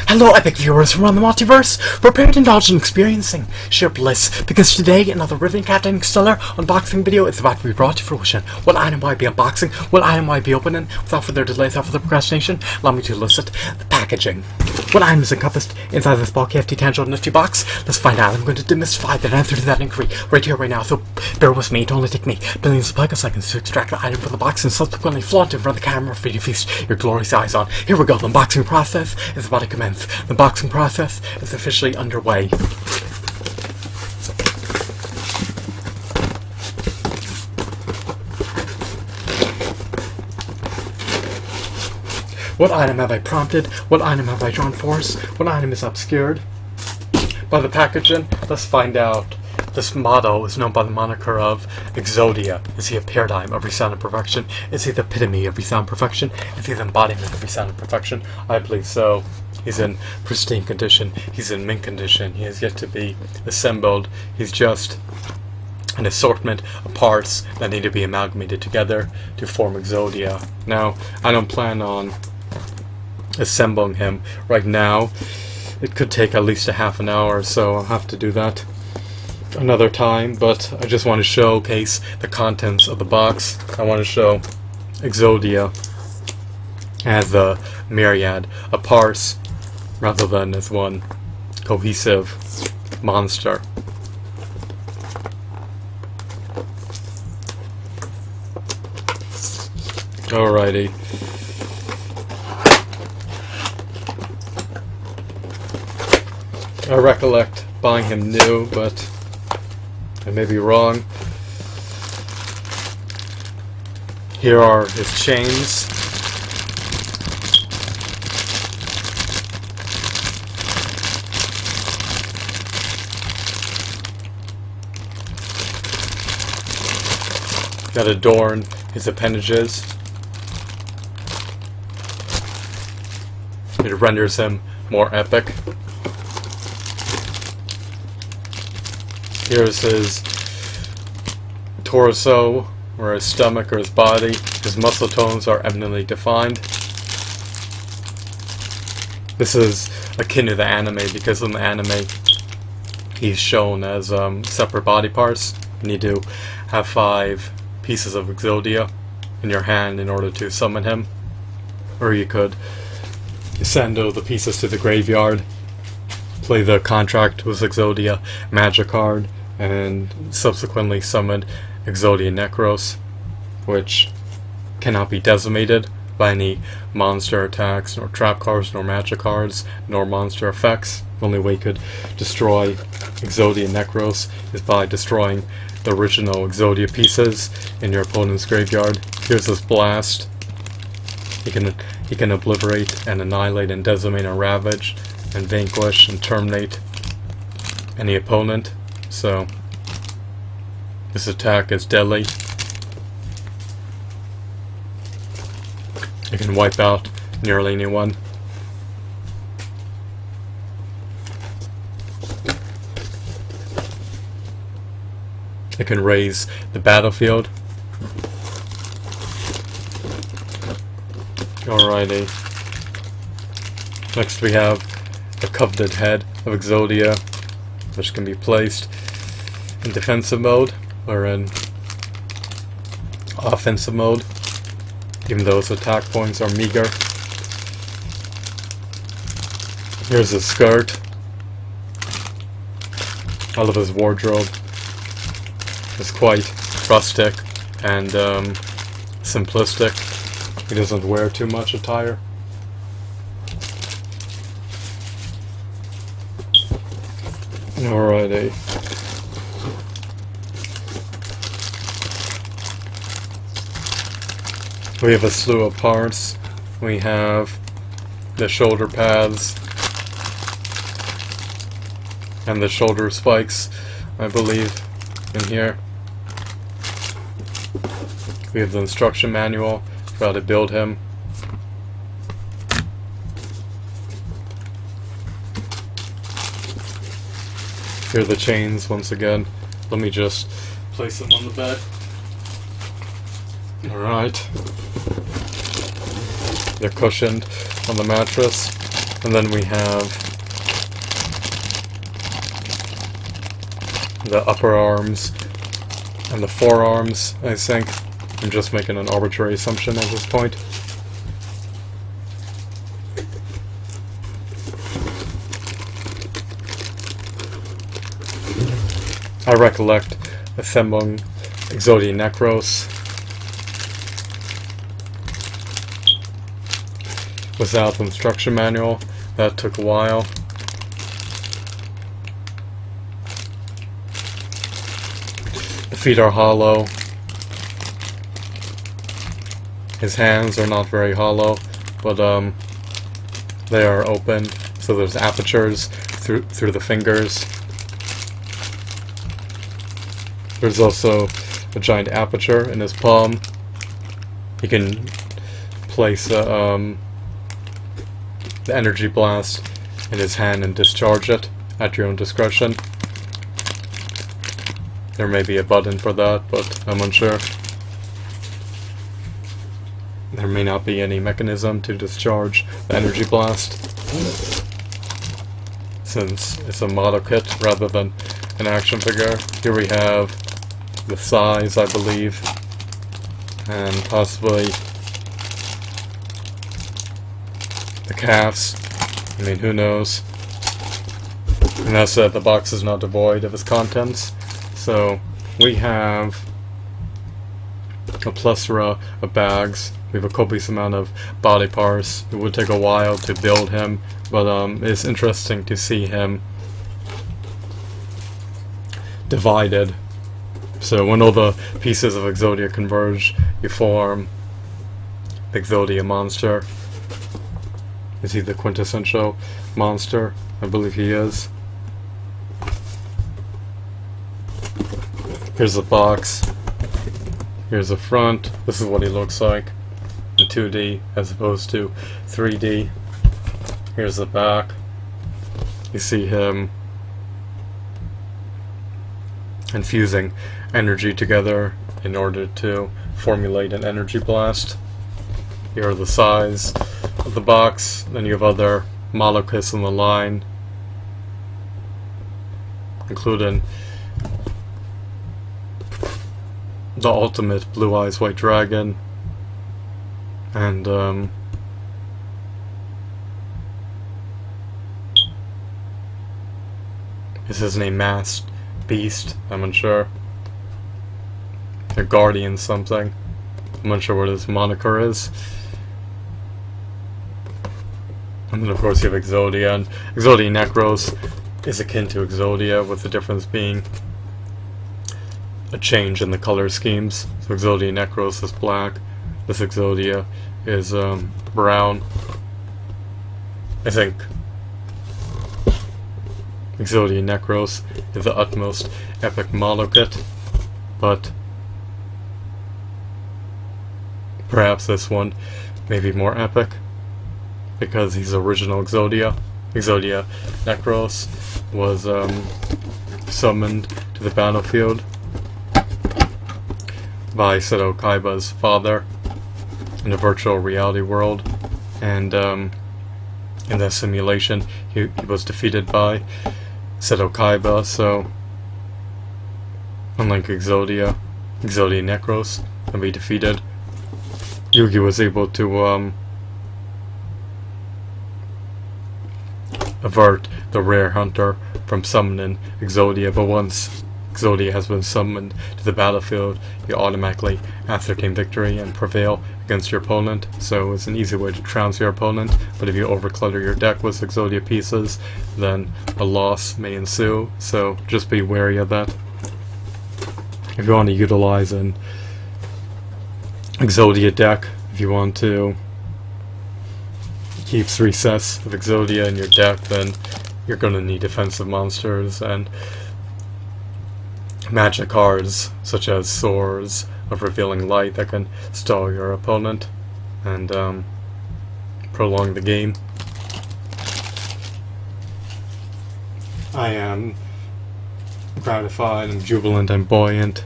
Hello, epic viewers from around the multiverse. Prepare to indulge in experiencing sheer bliss, because today another riveting Captain Stellar unboxing video is about to be brought to fruition. What item will I be unboxing? What item will I be opening? Without further delay, without further procrastination, allow me to elicit the packaging. What item is encompassed inside this bulky, hefty, tangible, nifty box? Let's find out. I'm going to demystify that answer to that inquiry right here, right now. So bear with me. It'll only take me billions of picoseconds to extract the item from the box and subsequently flaunt it in front of the camera for you to feast your glorious eyes on. Here we go. The unboxing process is about to commence. The unboxing process is officially underway. What item have I prompted? What item have I drawn force? What item is obscured by the packaging? Let's find out. This motto is known by the moniker of Exodia. Is he a paradigm of resounding perfection? Is he the epitome of resounding perfection? Is he the embodiment of resounding perfection? I believe so. He's in pristine condition. He's in mint condition. He has yet to be assembled. He's just an assortment of parts that need to be amalgamated together to form Exodia. Now, I don't plan on assembling him right now. It could take at least a half an hour, so I'll have to do that another time, but I just want to showcase the contents of the box. I want to show Exodia as a myriad of parts rather than as one cohesive monster. Alrighty. I recollect buying him new, but I may be wrong. Here are his chains. That adorn his appendages. It renders him more epic. Here's his torso, or his stomach, or his body. His muscle tones are eminently defined. This is akin to the anime, because in the anime he's shown as separate body parts. You need to have 5 pieces of Exodia in your hand in order to summon him. Or you could send the pieces to the graveyard, play the contract with Exodia magic card, and subsequently summon Exodia Necros, which cannot be decimated by any monster attacks, nor trap cards, nor magic cards, nor monster effects. The only way you could destroy Exodia Necros is by destroying the original Exodia pieces in your opponent's graveyard. Here's this blast. He can obliterate and annihilate and decimate and ravage and vanquish and terminate any opponent. So this attack is deadly. It can wipe out nearly anyone. It can raise the battlefield. Alrighty. Next we have the coveted head of Exodia, which can be placed in defensive mode or in offensive mode, even though his attack points are meager. Here's his skirt. I love his wardrobe. It's quite rustic and simplistic. He doesn't wear too much attire. Alrighty. We have a slew of parts. We have the shoulder pads and the shoulder spikes, I believe, in here. We have the instruction manual for how to build him. Here are the chains once again. Let me just place them on the bed. Alright. They're cushioned on the mattress. And then we have the upper arms and the forearms, I think. I'm just making an arbitrary assumption at this point. I recollect assembling Exodia Necros without the instruction manual. That took a while. The feet are hollow. His hands are not very hollow, but they are open, so there's apertures through the fingers. There's also a giant aperture in his palm. He can place the energy blast in his hand and discharge it at your own discretion. There may be a button for that, but I'm unsure. There may not be any mechanism to discharge the energy blast, since it's a model kit rather than an action figure. Here we have the thighs, I believe, and possibly the calves. I mean, who knows? And that said, the box is not devoid of its contents. So we have a plethora of bags. We have a copious amount of body parts. It would take a while to build him, but it's interesting to see him divided. So when all the pieces of Exodia converge, you form the Exodia monster. Is he the quintessential monster? I believe he is. Here's the box. Here's the front. This is what he looks like in 2D as opposed to 3D. Here's the back. You see him infusing energy together in order to formulate an energy blast. Here are the size of the box. Then you have other model kits in the line, including the ultimate Blue Eyes White Dragon, and is his name Masked Beast? I'm unsure. A Guardian something. I'm unsure what his moniker is. And then of course you have Exodia, and Exodia Necros is akin to Exodia, with the difference being a change in the color schemes. So Exodia Necros is black, this Exodia is brown. I think Exodia Necros is the utmost epic model kit, but perhaps this one may be more epic because he's original Exodia. Exodia Necros was summoned to the battlefield by Seto Kaiba's father in a virtual reality world, and in that simulation he was defeated by Seto Kaiba. So unlike Exodia Necros can be defeated, Yugi was able to avert the rare hunter from summoning Exodia, but once Exodia has been summoned to the battlefield, you automatically ascertain victory and prevail against your opponent. So it's an easy way to trounce your opponent, but if you overclutter your deck with Exodia pieces, then a loss may ensue, so just be wary of that. If you want to utilize an Exodia deck, if you want to keep 3 sets of Exodia in your deck, then you're going to need defensive monsters and magic cards such as Swords of Revealing Light that can stall your opponent and prolong the game. I am gratified, I'm jubilant, I'm buoyant,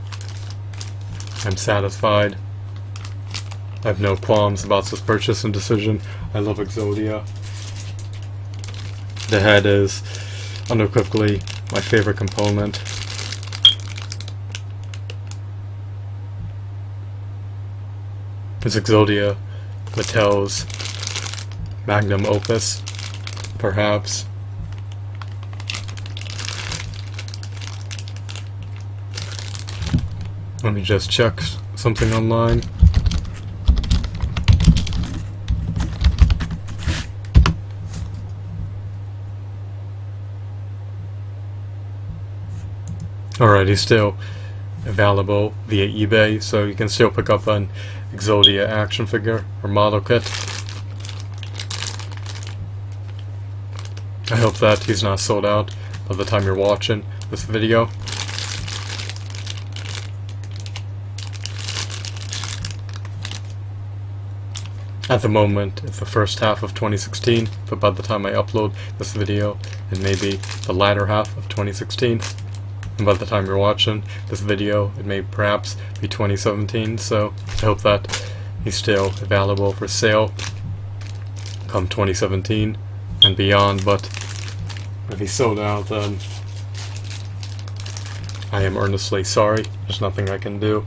I'm satisfied. I have no qualms about this purchase and decision. I love Exodia. The head is unequivocally my favorite component. It's Exodia, Mattel's magnum opus, perhaps. Let me just check something online. Alright, he's still available via eBay, so you can still pick up an Exodia action figure or model kit. I hope that he's not sold out by the time you're watching this video. At the moment, it's the first half of 2016, but by the time I upload this video, it may be the latter half of 2016. And by the time you're watching this video, it may perhaps be 2017, so I hope that he's still available for sale come 2017 and beyond, but if he's sold out, then I am earnestly sorry. There's nothing I can do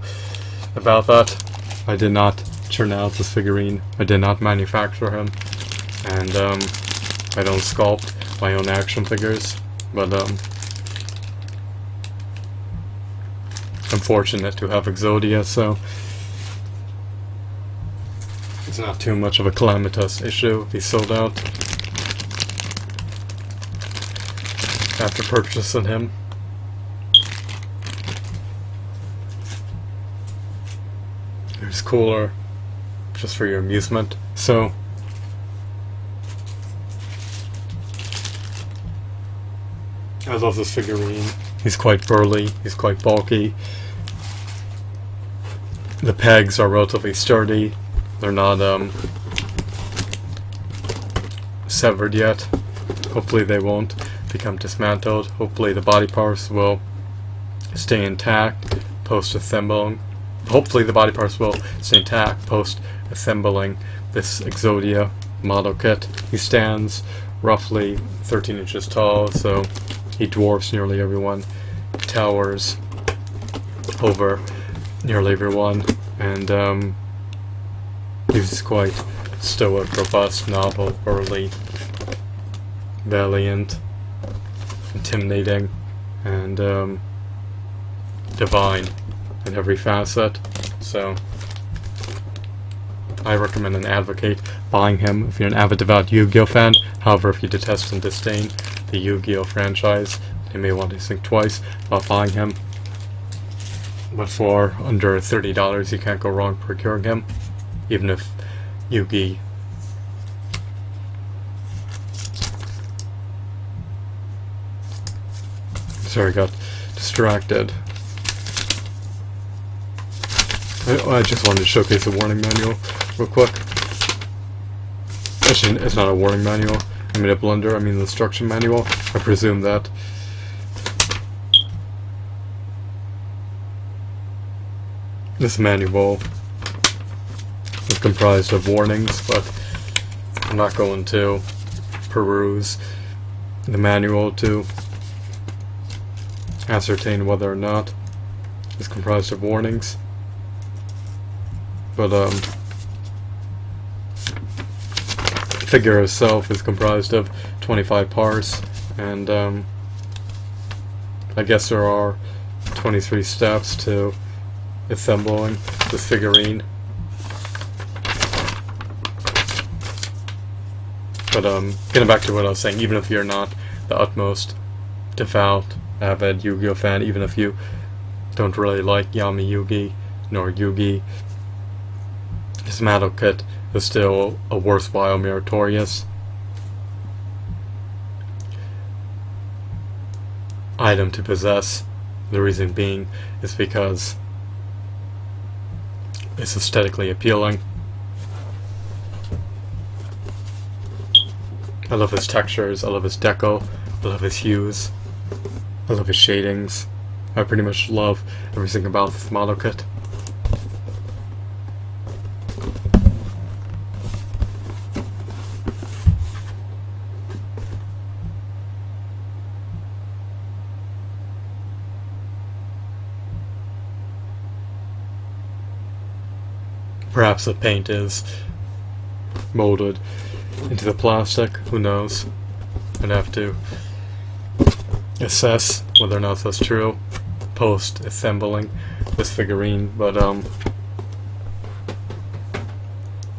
about that. I did not churn out this figurine. I did not manufacture him, and I don't sculpt my own action figures, but I'm fortunate to have Exodia, so it's not too much of a calamitous issue if he's sold out after purchasing him. There's cooler, just for your amusement. So I love this figurine. He's quite burly, he's quite bulky. The pegs are relatively sturdy. They're not severed yet. Hopefully they won't become dismantled. Hopefully the body parts will stay intact post-assembling. Hopefully the body parts will stay intact post-assembling this Exodia model kit. He stands roughly 13 inches tall, so he dwarfs nearly everyone, towers over nearly everyone, and he's quite stoic, robust, novel, burly, valiant, intimidating, and divine in every facet. So I recommend and advocate buying him if you're an avid devout Yu-Gi-Oh fan. However, if you detest and disdain the Yu-Gi-Oh franchise, you may want to think twice about buying him. But for under $30, you can't go wrong procuring him, even if Yu-Gi sorry, got distracted. I just wanted to showcase the warning manual real quick. Actually, it's not a warning manual. I made a blunder. I mean the instruction manual. I presume that. This manual is comprised of warnings, but I'm not going to peruse the manual to ascertain whether or not it's comprised of warnings. But figure itself is comprised of 25 parts, and I guess there are 23 steps to assembling this figurine. But getting back to what I was saying, even if you're not the utmost devout, avid Yu-Gi-Oh fan, even if you don't really like Yami Yugi nor Yugi, this model kit is still a worthwhile, meritorious item to possess. The reason being is because it's aesthetically appealing. I love his textures, I love his deco, I love his hues, I love his shadings. I pretty much love everything about this model kit. Perhaps the paint is molded into the plastic, who knows. I'd have to assess whether or not that's true post assembling this figurine, but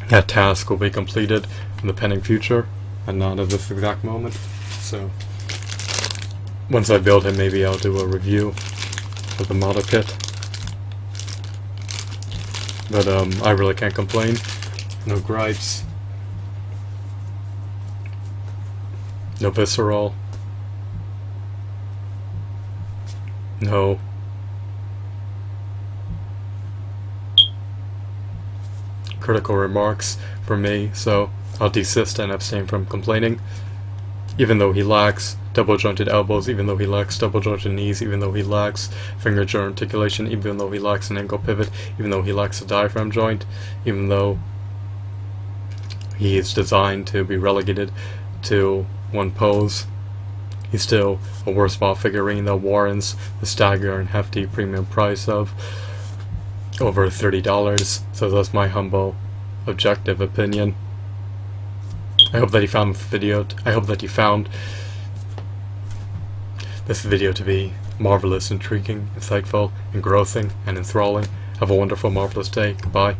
that task will be completed in the pending future and not at this exact moment. So once I build him, maybe I'll do a review of the model kit. But I really can't complain. No gripes. No visceral. No critical remarks from me, so I'll desist and abstain from complaining. Even though he lacks double jointed elbows, even though he lacks double jointed knees, even though he lacks finger joint articulation, even though he lacks an ankle pivot, even though he lacks a diaphragm joint, even though he is designed to be relegated to one pose, he's still a worthwhile figurine that warrants the staggering hefty premium price of over $30. So that's my humble, objective opinion. I hope that you found this video to be marvelous, intriguing, insightful, engrossing, and enthralling. Have a wonderful, marvelous day. Goodbye.